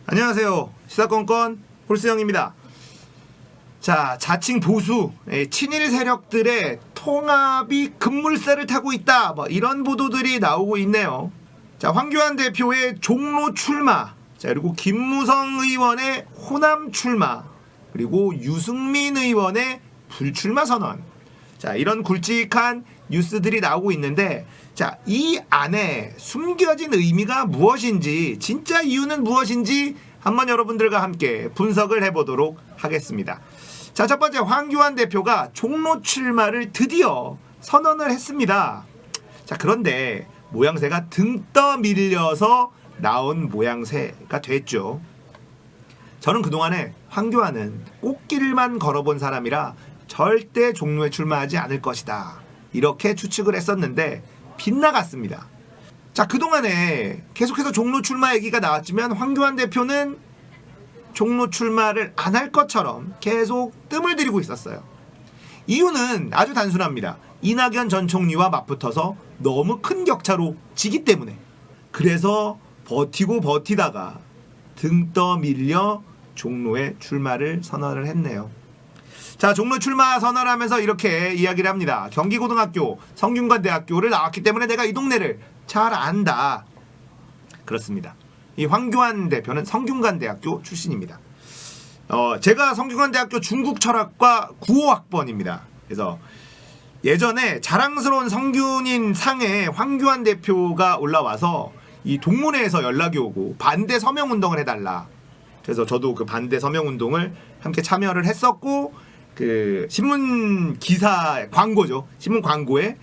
안녕하세요. 시사건건 홀수영입니다. 자, 자칭 보수 친일 세력들의 통합이 급물살을 타고 있다, 이런 보도들이 나오고 있네요. 자, 황교안 대표의 종로 출마, 자, 그리고 김무성 의원의 호남 출마, 그리고 유승민 의원의 불출마 선언. 자, 이런 굵직한 뉴스들이 나오고 있는데, 자, 이 안에 숨겨진 의미가 무엇인지, 진짜 이유는 무엇인지 한번 여러분들과 함께 분석을 해보도록 하겠습니다. 자, 첫 번째, 황교안 대표가 종로 출마를 드디어 선언을 했습니다. 자, 그런데 모양새가 등 떠밀려서 나온 모양새가 됐죠. 저는 그동안에 황교안은 꽃길만 걸어본 사람이라 절대 종로에 출마하지 않을 것이다, 이렇게 추측을 했었는데 빗나갔습니다. 자, 그동안에 계속해서 종로 출마 얘기가 나왔지만 황교안 대표는 종로 출마를 안 할 것처럼 계속 뜸을 들이고 있었어요. 이유는 아주 단순합니다. 이낙연 전 총리와 맞붙어서 너무 큰 격차로 지기 때문에. 그래서 버티고 버티다가 등 떠밀려 종로에 출마를 선언을 했네요. 자, 종로 출마 선언하면서 이렇게 이야기를 합니다. 경기고등학교, 성균관대학교를 나왔기 때문에 내가 이 동네를 잘 안다. 그렇습니다. 이 황교안 대표는 성균관대학교 출신입니다. 제가 성균관대학교 중국철학과 9호학번입니다. 그래서 예전에 자랑스러운 성균인 상에 황교안 대표가 올라와서 이 동문회에서 연락이 오고 반대 서명운동을 해달라. 그래서 저도 그 반대 서명운동을 함께 참여를 했었고, 그 신문 기사 광고죠. 신문 광고에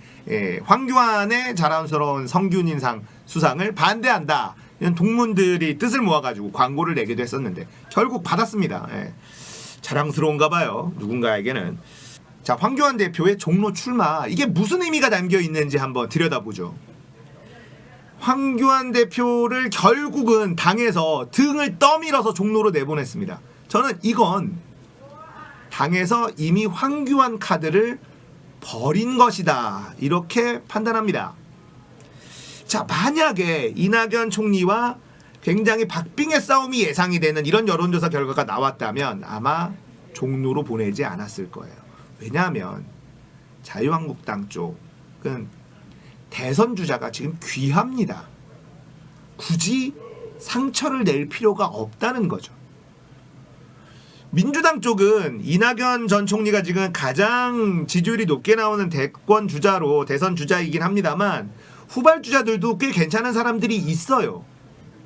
황교안의 자랑스러운 성균인상 수상을 반대한다, 이런 동문들이 뜻을 모아가지고 광고를 내기도 했었는데 결국 받았습니다. 자랑스러운가 봐요, 누군가에게는. 자, 황교안 대표의 종로 출마, 이게 무슨 의미가 담겨 있는지 한번 들여다보죠. 황교안 대표를 결국은 당에서 등을 떠밀어서 종로로 내보냈습니다. 저는 이건 당에서 이미 황교안 카드를 버린 것이다, 이렇게 판단합니다. 자, 만약에 이낙연 총리와 굉장히 박빙의 싸움이 예상이 되는 이런 여론조사 결과가 나왔다면 아마 종로로 보내지 않았을 거예요. 왜냐하면 자유한국당 쪽은 대선 주자가 지금 귀합니다. 굳이 상처를 낼 필요가 없다는 거죠. 민주당 쪽은 이낙연 전 총리가 지금 가장 지지율이 높게 나오는 대권 주자로 대선 주자이긴 합니다만 후발 주자들도 꽤 괜찮은 사람들이 있어요.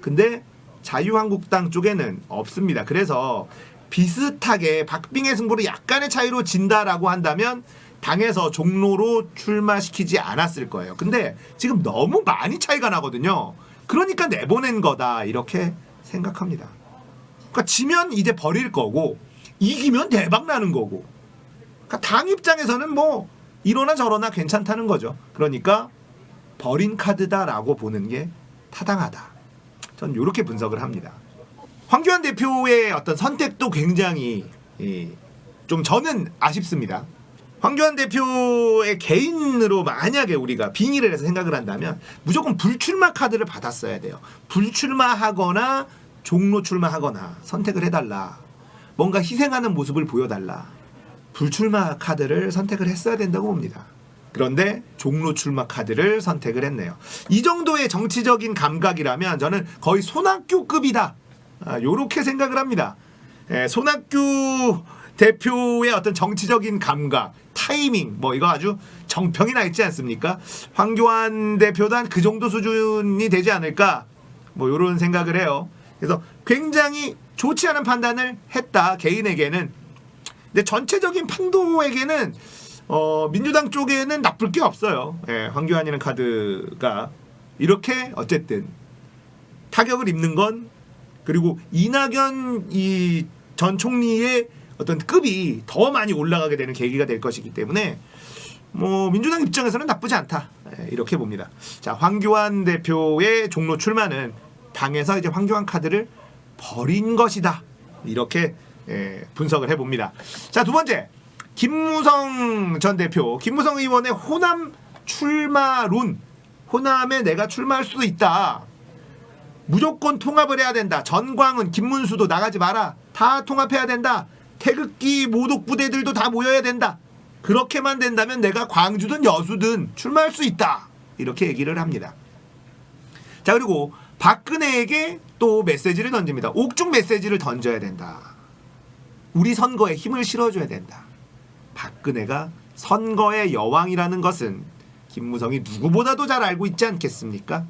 근데 자유한국당 쪽에는 없습니다. 그래서 비슷하게 박빙의 승부로 약간의 차이로 진다라고 한다면 당에서 종로로 출마시키지 않았을 거예요. 근데 지금 너무 많이 차이가 나거든요. 그러니까 내보낸 거다, 이렇게 생각합니다. 그러니까 지면 이제 버릴 거고 이기면 대박 나는 거고, 그러니까 당 입장에서는 뭐 이러나 저러나 괜찮다는 거죠. 그러니까 버린 카드다라고 보는 게 타당하다. 전 이렇게 분석을 합니다. 황교안 대표의 어떤 선택도 굉장히 좀 저는 아쉽습니다. 황교안 대표의 개인으로 만약에 우리가 빙의를 해서 생각을 한다면 무조건 불출마 카드를 받았어야 돼요. 불출마하거나 종로 출마하거나 선택을 해달라. 뭔가 희생하는 모습을 보여달라. 불출마 카드를 선택을 했어야 된다고 봅니다. 그런데 종로 출마 카드를 선택을 했네요. 이 정도의 정치적인 감각이라면 저는 거의 손학규급이다, 요렇게 생각을 합니다. 손학규 대표의 어떤 정치적인 감각, 타이밍, 이거 아주 정평이 나 있지 않습니까? 황교안 대표도 한 그 정도 수준이 되지 않을까, 요런 생각을 해요. 그래서 굉장히 좋지 않은 판단을 했다, 개인에게는. 근데 전체적인 판도에게는 민주당 쪽에는 나쁠 게 없어요. 황교안이라는 카드가 이렇게 어쨌든 타격을 입는 건, 그리고 이낙연 전 총리의 어떤 급이 더 많이 올라가게 되는 계기가 될 것이기 때문에 민주당 입장에서는 나쁘지 않다, 이렇게 봅니다. 자, 황교안 대표의 종로 출마는 당에서 이제 황교안 카드를 버린 것이다, 이렇게 분석을 해봅니다. 자, 두 번째, 김무성 전 대표, 김무성 의원의 호남 출마론, 호남에 내가 출마할 수도 있다, 무조건 통합을 해야 된다. 전광훈, 김문수도 나가지 마라. 다 통합해야 된다. 태극기 모독 부대들도 다 모여야 된다. 그렇게만 된다면 내가 광주든 여수든 출마할 수 있다. 이렇게 얘기를 합니다. 자, 그리고 박근혜에게 또 메시지를 던집니다. 옥중 메시지를 던져야 된다. 우리 선거에 힘을 실어줘야 된다. 박근혜가 선거의 여왕이라는 것은 김무성이 누구보다도 잘 알고 있지 않겠습니까?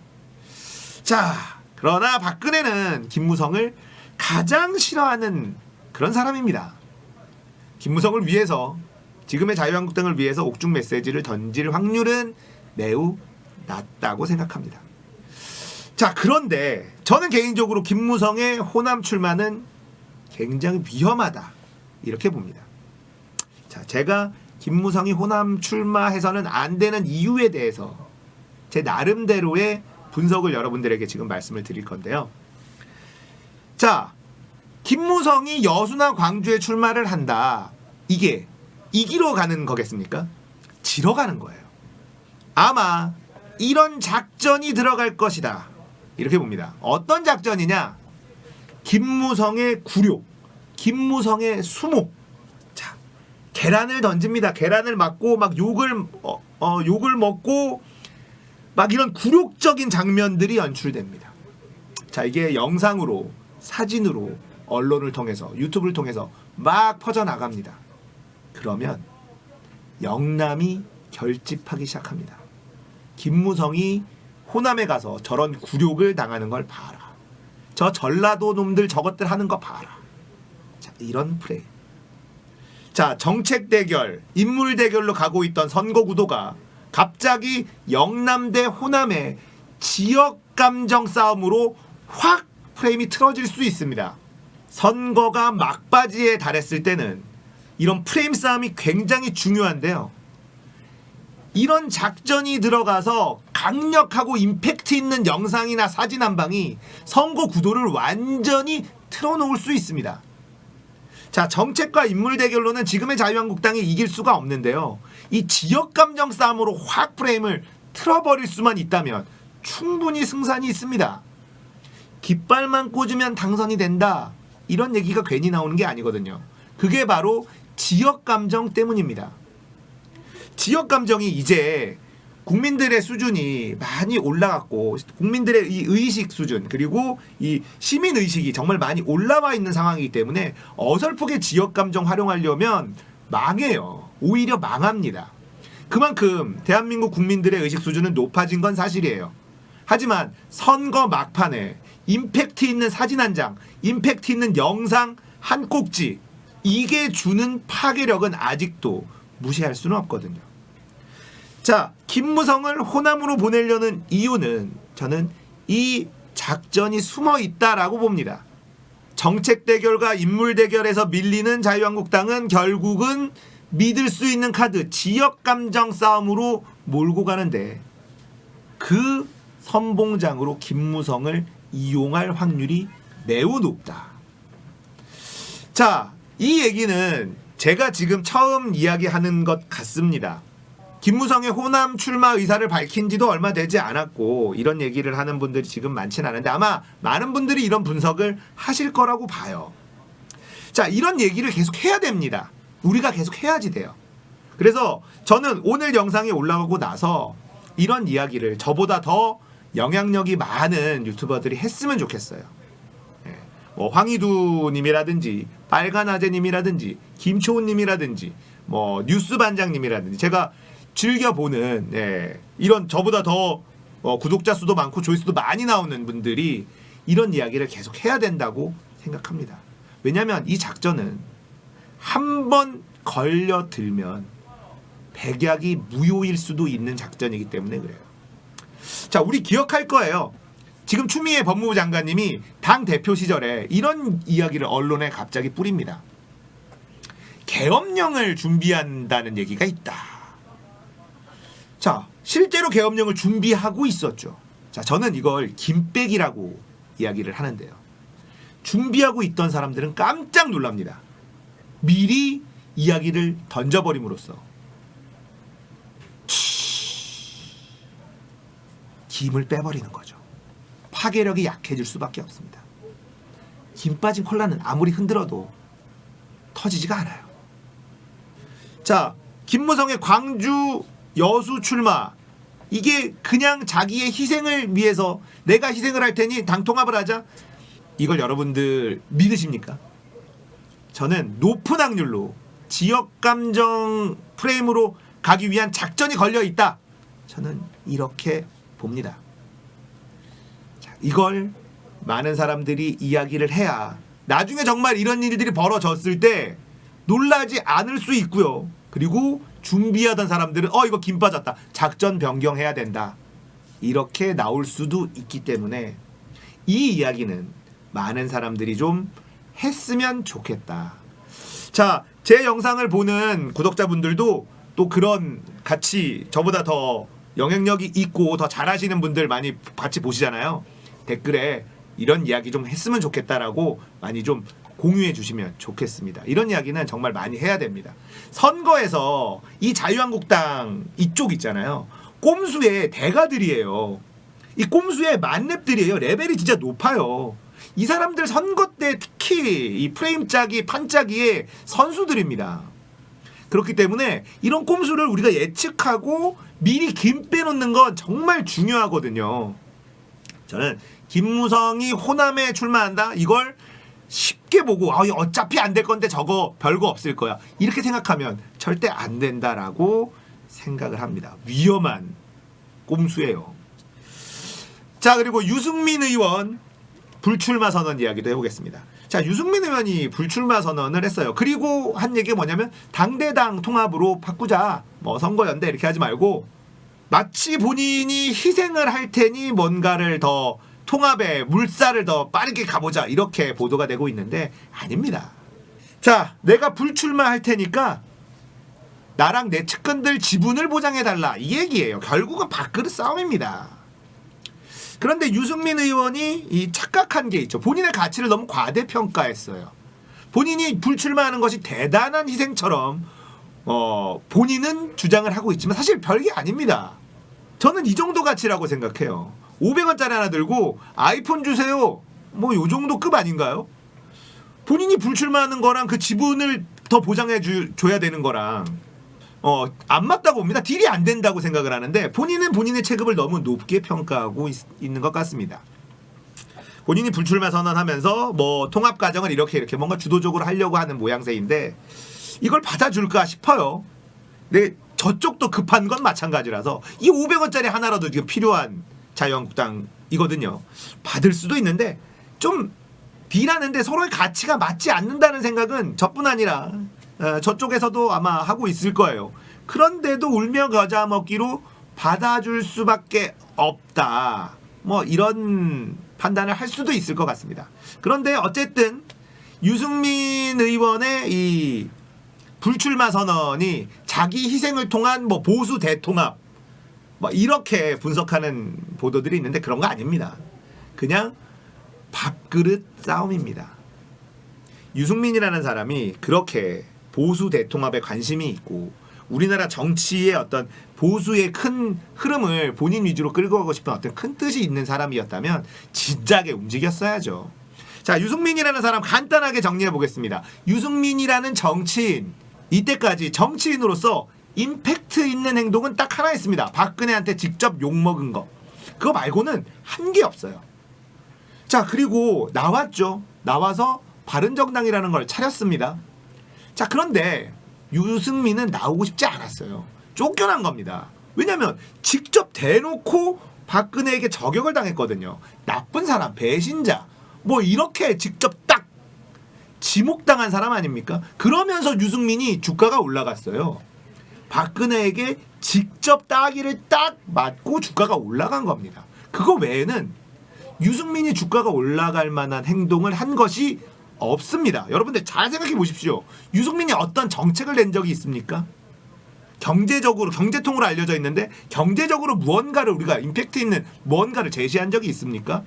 자, 그러나 박근혜는 김무성을 가장 싫어하는 그런 사람입니다. 김무성을 위해서, 지금의 자유한국당을 위해서 옥중 메시지를 던질 확률은 매우 낮다고 생각합니다. 자, 그런데 저는 개인적으로 김무성의 호남 출마는 굉장히 위험하다 이렇게 봅니다. 자, 제가 김무성이 호남 출마해서는 안 되는 이유에 대해서 제 나름대로의 분석을 여러분들에게 지금 말씀을 드릴 건데요. 자, 김무성이 여수나 광주에 출마를 한다. 이게 이기러 가는 거겠습니까? 지러 가는 거예요. 아마 이런 작전이 들어갈 것이다. 이렇게 봅니다. 어떤 작전이냐? 김무성의 굴욕, 김무성의 수모. 자, 계란을 던집니다. 계란을 맞고 막 욕을 먹고 막 이런 굴욕적인 장면들이 연출됩니다. 자, 이게 영상으로, 사진으로, 언론을 통해서, 유튜브를 통해서 막 퍼져나갑니다. 그러면 영남이 결집하기 시작합니다. 김무성이 호남에 가서 저런 굴욕을 당하는 걸 봐라. 저 전라도 놈들 저것들 하는 거 봐라. 자, 이런 플레이. 자, 정책 대결, 인물 대결로 가고 있던 선거 구도가 갑자기 영남 대 호남의 지역 감정 싸움으로 확 프레임이 틀어질 수 있습니다. 선거가 막바지에 달했을 때는 이런 프레임 싸움이 굉장히 중요한데요. 이런 작전이 들어가서 강력하고 임팩트 있는 영상이나 사진 한 방이 선거 구도를 완전히 틀어놓을 수 있습니다. 자, 정책과 인물 대결로는 지금의 자유한국당이 이길 수가 없는데요. 이 지역 감정 싸움으로 확 프레임을 틀어버릴 수만 있다면 충분히 승산이 있습니다. 깃발만 꽂으면 당선이 된다. 이런 얘기가 괜히 나오는 게 아니거든요. 그게 바로 지역 감정 때문입니다. 지역 감정이 이제 국민들의 수준이 많이 올라갔고, 국민들의 이 의식 수준, 그리고 이 시민 의식이 정말 많이 올라와 있는 상황이기 때문에 어설프게 지역 감정 활용하려면 망해요. 오히려 망합니다. 그만큼 대한민국 국민들의 의식 수준은 높아진 건 사실이에요. 하지만 선거 막판에 임팩트 있는 사진 한 장, 임팩트 있는 영상 한 꼭지, 이게 주는 파괴력은 아직도 무시할 수는 없거든요. 자, 김무성을 호남으로 보내려는 이유는 저는 이 작전이 숨어 있다라고 봅니다. 정책 대결과 인물 대결에서 밀리는 자유한국당은 결국은 믿을 수 있는 카드, 지역 감정 싸움으로 몰고 가는데 그 선봉장으로 김무성을 이용할 확률이 매우 높다. 자, 이 얘기는 제가 지금 처음 이야기하는 것 같습니다. 김무성의 호남 출마 의사를 밝힌 지도 얼마 되지 않았고 이런 얘기를 하는 분들이 지금 많지는 않은데 아마 많은 분들이 이런 분석을 하실 거라고 봐요. 자, 이런 얘기를 계속 해야 됩니다. 우리가 계속 해야지 돼요. 그래서 저는 오늘 영상이 올라가고 나서 이런 이야기를 저보다 더 영향력이 많은 유튜버들이 했으면 좋겠어요. 뭐 황희두님이라든지 빨간아재님이라든지 김초훈님이라든지 뭐 뉴스반장님이라든지 제가 즐겨보는 이런 저보다 더 구독자 수도 많고 조회수도 많이 나오는 분들이 이런 이야기를 계속 해야 된다고 생각합니다. 왜냐하면 이 작전은 한 번 걸려들면 백약이 무효일 수도 있는 작전이기 때문에 그래요. 자, 우리 기억할 거예요. 지금 추미애 법무부 장관님이 당 대표 시절에 이런 이야기를 언론에 갑자기 뿌립니다. 계엄령을 준비한다는 얘기가 있다. 자, 실제로 계엄령을 준비하고 있었죠. 자, 저는 이걸 김백이라고 이야기를 하는데요. 준비하고 있던 사람들은 깜짝 놀랍니다. 미리 이야기를 던져버림으로써 김을 빼버리는 거죠. 파괴력이 약해질 수밖에 없습니다. 김 빠진 콜라는 아무리 흔들어도 터지지가 않아요. 자, 김무성의 광주 여수 출마, 이게 그냥 자기의 희생을 위해서 내가 희생을 할 테니 당 통합을 하자, 이걸 여러분들 믿으십니까? 저는 높은 확률로 지역 감정 프레임으로 가기 위한 작전이 걸려 있다, 저는 이렇게 봅니다. 자, 이걸 많은 사람들이 이야기를 해야 나중에 정말 이런 일들이 벌어졌을 때 놀라지 않을 수 있고요. 그리고 준비하던 사람들은 이거 김 빠졌다, 작전 변경해야 된다, 이렇게 나올 수도 있기 때문에 이 이야기는 많은 사람들이 좀 했으면 좋겠다. 자, 제 영상을 보는 구독자분들도 또 그런 같이 저보다 더 영향력이 있고 더 잘하시는 분들 많이 같이 보시잖아요. 댓글에 이런 이야기 좀 했으면 좋겠다라고 많이 좀 공유해 주시면 좋겠습니다. 이런 이야기는 정말 많이 해야 됩니다. 선거에서 이 자유한국당 이쪽 있잖아요, 꼼수의 대가들이에요. 이 꼼수의 만렙들이에요. 레벨이 진짜 높아요. 이 사람들 선거 때 특히 이 프레임 짜기, 판 짜기의 선수들입니다. 그렇기 때문에 이런 꼼수를 우리가 예측하고 미리 김 빼놓는 건 정말 중요하거든요. 저는 김무성이 호남에 출마한다, 이걸 쉽게 보고 어차피 안 될 건데 저거 별거 없을 거야, 이렇게 생각하면 절대 안 된다라고 생각을 합니다. 위험한 꼼수예요. 자, 그리고 유승민 의원 불출마 선언 이야기도 해보겠습니다. 자, 유승민 의원이 불출마 선언을 했어요. 그리고 한 얘기가 뭐냐면 당대당 통합으로 바꾸자, 뭐 선거연대 이렇게 하지 말고 마치 본인이 희생을 할 테니 뭔가를 더 통합에 물살을 더 빠르게 가보자, 이렇게 보도가 되고 있는데 아닙니다. 자, 내가 불출마할 테니까 나랑 내 측근들 지분을 보장해달라, 이 얘기예요. 결국은 밥그릇 싸움입니다. 그런데 유승민 의원이 이 착각한 게 있죠. 본인의 가치를 너무 과대평가했어요. 본인이 불출마하는 것이 대단한 희생처럼 본인은 주장을 하고 있지만 사실 별게 아닙니다. 저는 이 정도 가치라고 생각해요. 500원짜리 하나 들고 아이폰 주세요, 뭐 요 정도 급 아닌가요? 본인이 불출마하는 거랑 그 지분을 더 보장해 줘야 되는 거랑 안 맞다고 봅니다. 딜이 안 된다고 생각을 하는데 본인은 본인의 체급을 너무 높게 평가하고 있는 것 같습니다. 본인이 불출마 선언하면서 뭐 통합 과정을 이렇게 뭔가 주도적으로 하려고 하는 모양새인데 이걸 받아줄까 싶어요. 근데 저쪽도 급한 건 마찬가지라서 이 500원짜리 하나라도 지금 필요한 자유한국당이거든요. 받을 수도 있는데 좀 딜하는데 서로의 가치가 맞지 않는다는 생각은 저뿐 아니라 저쪽에서도 아마 하고 있을 거예요. 그런데도 울며 겨자 먹기로 받아줄 수밖에 없다, 뭐 이런 판단을 할 수도 있을 것 같습니다. 그런데 어쨌든 유승민 의원의 이 불출마 선언이 자기 희생을 통한 뭐 보수 대통합, 뭐 이렇게 분석하는 보도들이 있는데 그런 거 아닙니다. 그냥 밥그릇 싸움입니다. 유승민이라는 사람이 그렇게 보수 대통합에 관심이 있고 우리나라 정치의 어떤 보수의 큰 흐름을 본인 위주로 끌고 가고 싶은 어떤 큰 뜻이 있는 사람이었다면 진작에 움직였어야죠. 자, 유승민이라는 사람 간단하게 정리해 보겠습니다. 유승민이라는 정치인, 이때까지 정치인으로서 임팩트 있는 행동은 딱 하나 있습니다. 박근혜한테 직접 욕먹은 거. 그거 말고는 한 게 없어요. 자, 그리고 나왔죠. 나와서 바른정당이라는 걸 차렸습니다. 자, 그런데 유승민은 나오고 싶지 않았어요. 쫓겨난 겁니다. 왜냐면 직접 대놓고 박근혜에게 저격을 당했거든요. 나쁜 사람, 배신자, 뭐 이렇게 직접 딱 지목당한 사람 아닙니까? 그러면서 유승민이 주가가 올라갔어요. 박근혜에게 직접 따기를 딱 맞고 주가가 올라간 겁니다. 그거 외에는 유승민이 주가가 올라갈 만한 행동을 한 것이 없습니다. 여러분들 잘 생각해 보십시오. 유승민이 어떤 정책을 낸 적이 있습니까? 경제적으로, 경제통으로 알려져 있는데 경제적으로 무언가를, 우리가 임팩트 있는 무언가를 제시한 적이 있습니까?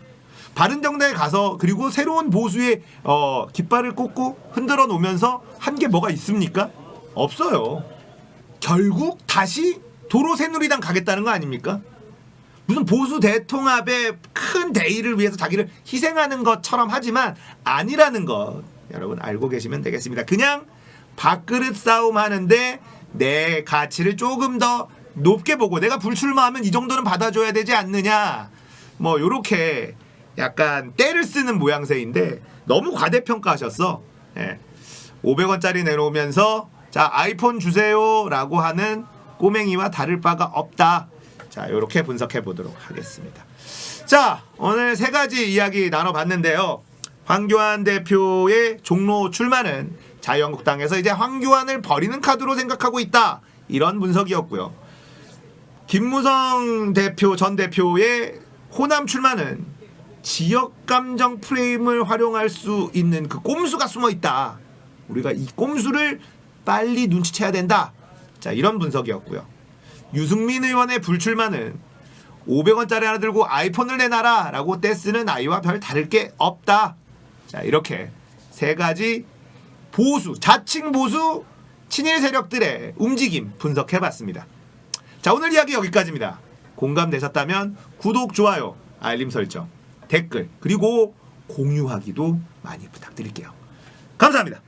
바른정당에 가서 그리고 새로운 보수의 깃발을 꽂고 흔들어 놓으면서 한 게 뭐가 있습니까? 없어요. 결국 다시 도로 새누리당 가겠다는 거 아닙니까? 무슨 보수 대통합의 큰 대의를 위해서 자기를 희생하는 것처럼 하지만 아니라는 것 여러분 알고 계시면 되겠습니다. 그냥 밥그릇 싸움 하는데 내 가치를 조금 더 높게 보고 내가 불출마하면 이 정도는 받아줘야 되지 않느냐 뭐 요렇게 약간 때를 쓰는 모양새인데 너무 과대평가하셨어. 예. 500원짜리 내놓으면서 자 아이폰 주세요 라고 하는 꼬맹이와 다를 바가 없다. 자 요렇게 분석해 보도록 하겠습니다. 자 오늘 세 가지 이야기 나눠봤는데요. 황교안 대표의 종로 출마는 자유한국당에서 이제 황교안을 버리는 카드로 생각하고 있다. 이런 분석이었고요. 김무성 대표 전 대표의 호남 출마는 지역 감정 프레임을 활용할 수 있는 그 꼼수가 숨어 있다. 우리가 이 꼼수를 빨리 눈치채야 된다. 자 이런 분석이었고요. 유승민 의원의 불출마는 500원짜리 하나 들고 아이폰을 내놔라 라고 떼쓰는 아이와 별 다를 게 없다. 자 이렇게 세 가지 보수, 자칭 보수 친일 세력들의 움직임 분석해봤습니다. 자 오늘 이야기 여기까지입니다. 공감되셨다면 구독, 좋아요, 알림 설정, 댓글 그리고 공유하기도 많이 부탁드릴게요. 감사합니다.